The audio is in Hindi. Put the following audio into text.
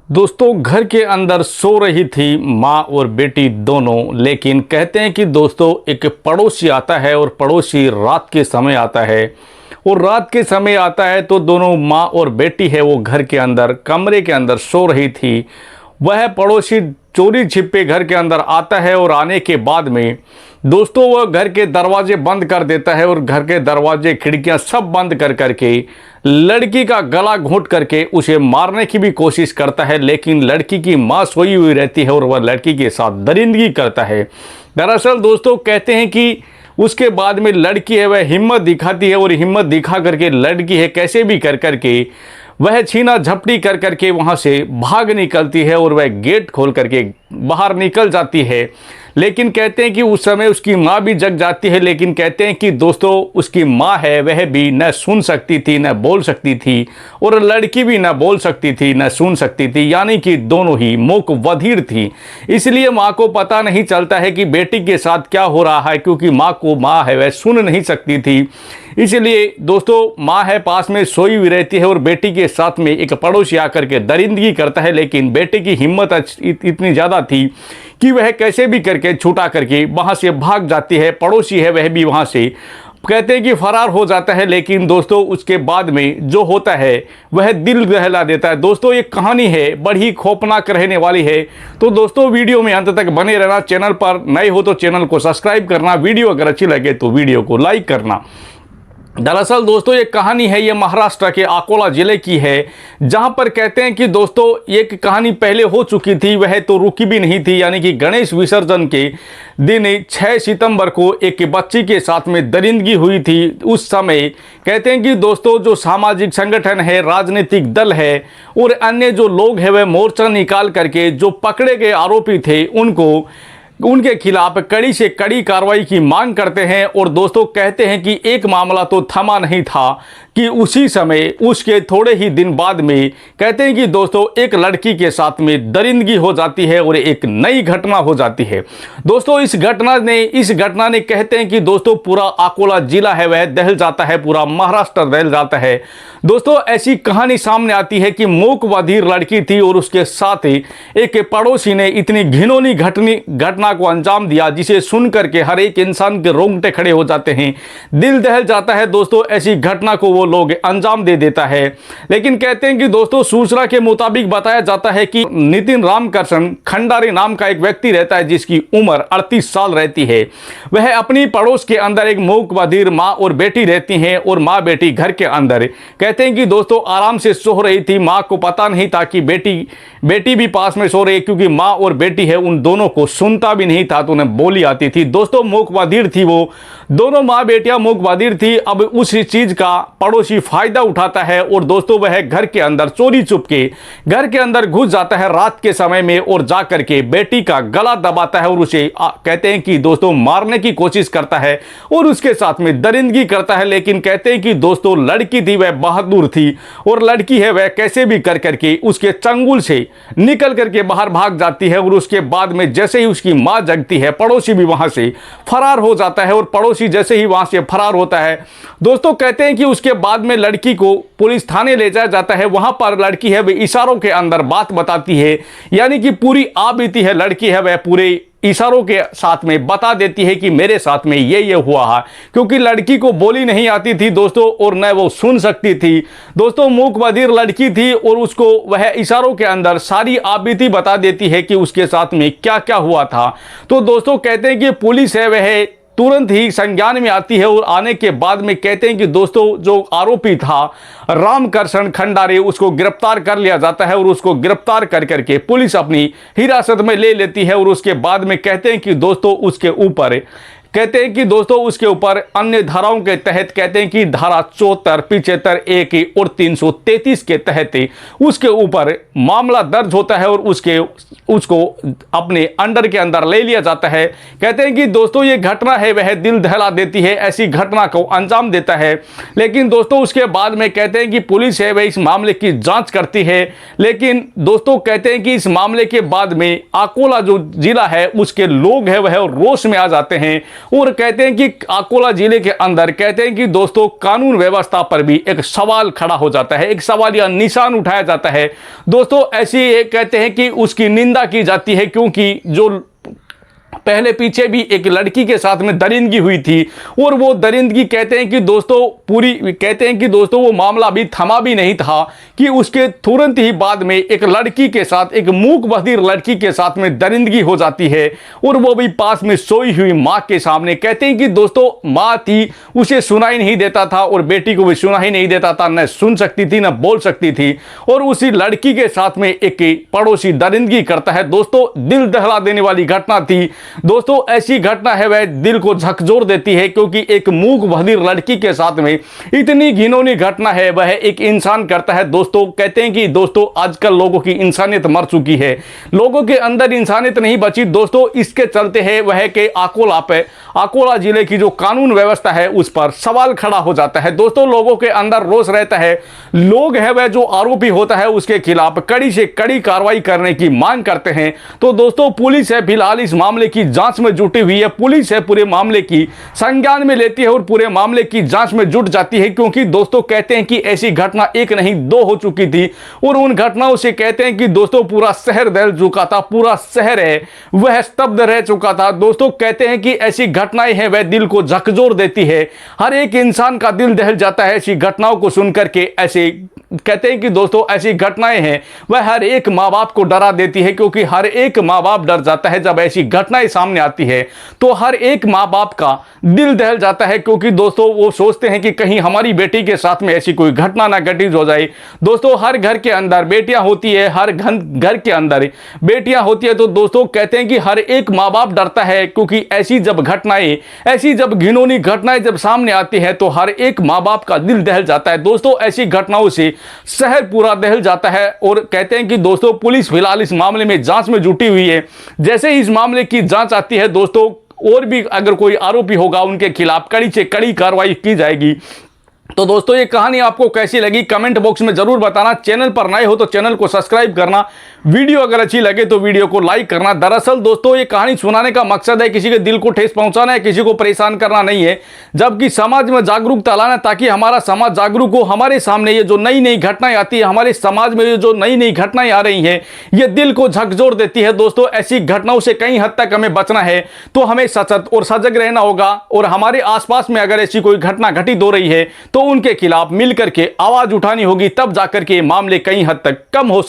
दोस्तों घर के अंदर सो रही थी माँ और बेटी दोनों। लेकिन कहते हैं कि दोस्तों एक पड़ोसी आता है और पड़ोसी रात के समय आता है और रात के समय आता है तो दोनों माँ और बेटी है वो घर के अंदर कमरे के अंदर सो रही थी। वह पड़ोसी चोरी छिपे घर के अंदर आता है और आने के बाद में दोस्तों वह घर के दरवाजे बंद कर देता है और घर के दरवाजे खिड़कियां सब बंद कर करके लड़की का गला घोंट करके उसे मारने की भी कोशिश करता है। लेकिन लड़की की मां सोई हुई रहती है और वह लड़की के साथ दरिंदगी करता है। दरअसल दोस्तों कहते हैं कि उसके बाद में लड़की है वह हिम्मत दिखाती है और हिम्मत दिखा करके लड़की है कैसे भी कर करके वह छीना झपटी कर करके वहाँ से भाग निकलती है और वह गेट खोल करके बाहर निकल जाती है। लेकिन कहते हैं कि उस समय उसकी माँ भी जग जाती है। लेकिन कहते हैं कि दोस्तों उसकी माँ है वह भी न सुन सकती थी न बोल सकती थी और लड़की भी न बोल सकती थी न सुन सकती थी, यानी कि दोनों ही मूक बधिर थी। इसलिए माँ को पता नहीं चलता है कि बेटी के साथ क्या हो रहा है, क्योंकि माँ को माँ है वह सुन नहीं सकती थी। इसलिए दोस्तों माँ है पास में सोई हुई रहती है और बेटी के साथ में एक पड़ोसी आकर के दरिंदगी करता है। लेकिन बेटे की हिम्मत इतनी ज़्यादा थी कि वह कैसे भी करके छुटा करके वहाँ से भाग जाती है। पड़ोसी है वह भी वहाँ से कहते हैं कि फरार हो जाता है। लेकिन दोस्तों उसके बाद में जो होता है वह दिल दहला देता है। दोस्तों ये कहानी है बड़ी खौफनाक रहने वाली है। तो दोस्तों वीडियो में अंत तक बने रहना। चैनल पर नए हो तो चैनल को सब्सक्राइब करना, वीडियो अगर अच्छी लगे तो वीडियो को लाइक करना। दरअसल दोस्तों ये कहानी है ये महाराष्ट्र के अकोला ज़िले की है, जहां पर कहते हैं कि दोस्तों एक कहानी पहले हो चुकी थी, वह तो रुकी भी नहीं थी। यानी कि गणेश विसर्जन के दिन 6 सितंबर को एक बच्ची के साथ में दरिंदगी हुई थी। उस समय कहते हैं कि दोस्तों जो सामाजिक संगठन है, राजनीतिक दल है और अन्य जो लोग हैं वह मोर्चा निकाल करके जो पकड़े गए आरोपी थे उनके खिलाफ कड़ी से कड़ी कार्रवाई की मांग करते हैं। और दोस्तों कहते हैं कि एक मामला तो थमा नहीं था कि उसी समय उसके थोड़े ही दिन बाद में कहते हैं कि दोस्तों एक लड़की के साथ में दरिंदगी हो जाती है और एक नई घटना हो जाती है। दोस्तों इस घटना ने कहते हैं कि दोस्तों पूरा अकोला जिला है वह दहल जाता है, पूरा महाराष्ट्र दहल जाता है। दोस्तों ऐसी कहानी सामने आती है कि मूक बधिर लड़की थी और उसके साथ ही एक पड़ोसी ने इतनी घिनौनी घटना को अंजाम दिया जिसे सुन करके हर एक इंसान के रोंगटे खड़े हो जाते हैं, दिल दहल जाता है। दोस्तों ऐसी घटना को वो लोग अंजाम दे देता है। लेकिन कहते हैं कि दोस्तों सूचना के मुताबिक बताया जाता है कि नितिन रामकृष्ण खंडारे नाम का एक व्यक्ति रहता है जिसकी उम्र 38 साल रहती है। वह अपनी पड़ोस के अंदर एक मूक बधिर माँ और बेटी रहती हैं और माँ बेटी घर के अंदर कहते हैं कि दोस्तों आराम से सो रही थी। माँ को पता नहीं था कि बेटी भी पास में सो रही है, क्योंकि माँ और बेटी है उन दोनों को सुनता भी नहीं था तो उन्हें बोली आती थी। दोस्तों मूक बधिर थी वो दोनों माँ बेटियां मूक बधिर थी। अब उस चीज का पड़ोसी फायदा उठाता है और दोस्तों वह घर के अंदर चोरी चुपके घर के अंदर घुस जाता है रात के समय में और जा करके बेटी का गला दबाता है और उसे कहते हैं कि दोस्तों मारने की कोशिश करता है और उसके साथ में दरिंदगी करता है। लेकिन कहते हैं कि दोस्तों लड़की थी वह बहादुर थी और लड़की है वह कैसे भी कर करके उसके चंगुल से निकल करके बाहर भाग जाती है। और उसके बाद में जैसे ही उसकी माँ जगती है पड़ोसी भी वहां से फरार हो जाता है और पड़ोसी जैसे ही वहां से फरार होता है दोस्तों कहते हैं कि उसके बाद में लड़की को पुलिस थाने ले जाया जाता है। वहां पर लड़की है वह इशारों के अंदर बात बताती है, यानी कि पूरी आ बीती है लड़की है वह पूरे इशारों के साथ में बता देती है कि मेरे साथ में ये हुआ है, क्योंकि लड़की को बोली नहीं आती थी दोस्तों और न वो सुन सकती थी। दोस्तों मूक बधिर लड़की थी और उसको वह इशारों के अंदर सारी आपबीती बता देती है कि उसके साथ में क्या क्या हुआ था। तो दोस्तों कहते हैं कि पुलिस है वह तुरंत ही संज्ञान में आती है और आने के बाद में कहते हैं कि दोस्तों जो आरोपी था रामकृष्ण खंडारे उसको गिरफ्तार कर लिया जाता है और उसको गिरफ्तार कर करके पुलिस अपनी हिरासत में ले लेती है। और उसके बाद में कहते हैं कि दोस्तों उसके ऊपर अन्य धाराओं के तहत कहते हैं कि धारा 74, 75, 1 और 333 के तहत उसके ऊपर मामला दर्ज होता है और उसको अपने अंडर के अंदर ले लिया जाता है। कहते हैं कि दोस्तों ये घटना है वह दिल दहला देती है, ऐसी घटना को अंजाम देता है। लेकिन दोस्तों उसके बाद में कहते हैं कि पुलिस है वह इस मामले की जांच करती है। लेकिन दोस्तों कहते हैं कि इस मामले के बाद में अकोला जो जिला है उसके लोग हैं वह रोष में आ जाते हैं और कहते हैं कि अकोला जिले के अंदर कहते हैं कि दोस्तों कानून व्यवस्था पर भी एक सवाल खड़ा हो जाता है, एक सवाल या निशान उठाया जाता है। दोस्तों ऐसी कहते हैं कि उसकी निंदा की जाती है, क्योंकि जो पहले पीछे भी एक लड़की के साथ में दरिंदगी हुई थी और वो दरिंदगी कहते हैं कि दोस्तों पूरी कहते हैं कि दोस्तों वो मामला भी थमा भी नहीं था कि उसके तुरंत ही बाद में एक लड़की के साथ, एक मूक बधिर लड़की के साथ में दरिंदगी हो जाती है और वो भी पास में सोई हुई माँ के सामने। कहते हैं कि दोस्तों माँ थी, उसे सुनाई नहीं देता था और बेटी को भी सुना ही नहीं देता था, न सुन सकती थी न बोल सकती थी, और उसी लड़की के साथ में एक पड़ोसी दरिंदगी करता है। दोस्तों दिल दहला देने वाली घटना थी। दोस्तों ऐसी घटना है वह दिल को झकझोर देती है, क्योंकि एक मूक बधिर लड़की के साथ में इतनी घिनौनी घटना है वह एक इंसान करता है। दोस्तों कहते हैं कि दोस्तों आजकल लोगों की इंसानियत मर चुकी है, लोगों के अंदर इंसानियत नहीं बची। दोस्तों इसके चलते है वह के अकोला जिले की जो कानून व्यवस्था है उस पर सवाल खड़ा हो जाता है। दोस्तों लोगों के अंदर रोष रहता है, लोग है वह जो आरोपी होता है उसके खिलाफ कड़ी से कड़ी कार्रवाई करने की मांग करते हैं। तो दोस्तों पुलिस है फिलहाल इस मामले की जांच में जुटी हुई है, पुलिस है पूरे मामले की संज्ञान में लेती है और पूरे मामले की जांच में जुट जाती है, क्योंकि दोस्तों कहते हैं कि ऐसी घटना एक नहीं दो हो चुकी थी और उन घटनाओं से कहते हैं कि दोस्तों पूरा शहर दहल चुका था, पूरा शहर है वह स्तब्ध रह चुका था। दोस्तों कहते हैं कि ऐसी घटनाएं हैं वह दिल को झकझोर देती है, हर एक इंसान का दिल दहल जाता है ऐसी घटनाओं को सुनकर के। ऐसे कहते हैं कि दोस्तों ऐसी घटनाएं हैं वह हर एक माँ बाप को डरा देती है, क्योंकि हर एक माँ बाप डर जाता है जब ऐसी घटनाएं सामने आती है, तो हर एक माँ बाप का दिल दहल जाता है, क्योंकि दोस्तों वो सोचते हैं कि कहीं हमारी बेटी के साथ में ऐसी कोई घटना ना घटित हो जाए। दोस्तों हर घर के अंदर बेटियां होती है, हर घर के अंदर बेटियां होती है, तो दोस्तों कहते हैं कि हर एक माँ बाप डरता है, क्योंकि ऐसी जब घटनाएं, ऐसी जब घिनौनी घटनाएं जब सामने आती है तो हर एक माँ बाप का दिल दहल जाता है। दोस्तों ऐसी घटनाओं से शहर पूरा दहल जाता है और कहते हैं कि दोस्तों पुलिस फिलहाल इस मामले में जांच में जुटी हुई है। जैसे ही इस मामले की जांच आती है दोस्तों और भी अगर कोई आरोपी होगा उनके खिलाफ कड़ी से कड़ी कार्रवाई की जाएगी। तो दोस्तों ये कहानी आपको कैसी लगी कमेंट बॉक्स में जरूर बताना। चैनल पर नए हो तो चैनल को सब्सक्राइब करना, वीडियो अगर अच्छी लगे तो वीडियो को लाइक करना। दरअसल दोस्तों ये कहानी सुनाने का मकसद है किसी के दिल को ठेस पहुंचाना है, किसी को परेशान करना नहीं है, जबकि समाज में जागरूकता लाना, ताकि हमारा समाज जागरूक हो। हमारे सामने ये जो नई नई घटनाएं आती है, हमारे समाज में ये जो नई नई घटनाएं आ रही हैं, ये दिल को झकझोर देती है। दोस्तों ऐसी घटनाओं से कई हद तक हमें बचना है तो हमें सचेत और सजग रहना होगा, और हमारे आसपास में अगर ऐसी कोई घटना घटित हो रही है तो उनके खिलाफ मिलकर के आवाज उठानी होगी, तब जाकर के मामले कई हद तक कम हो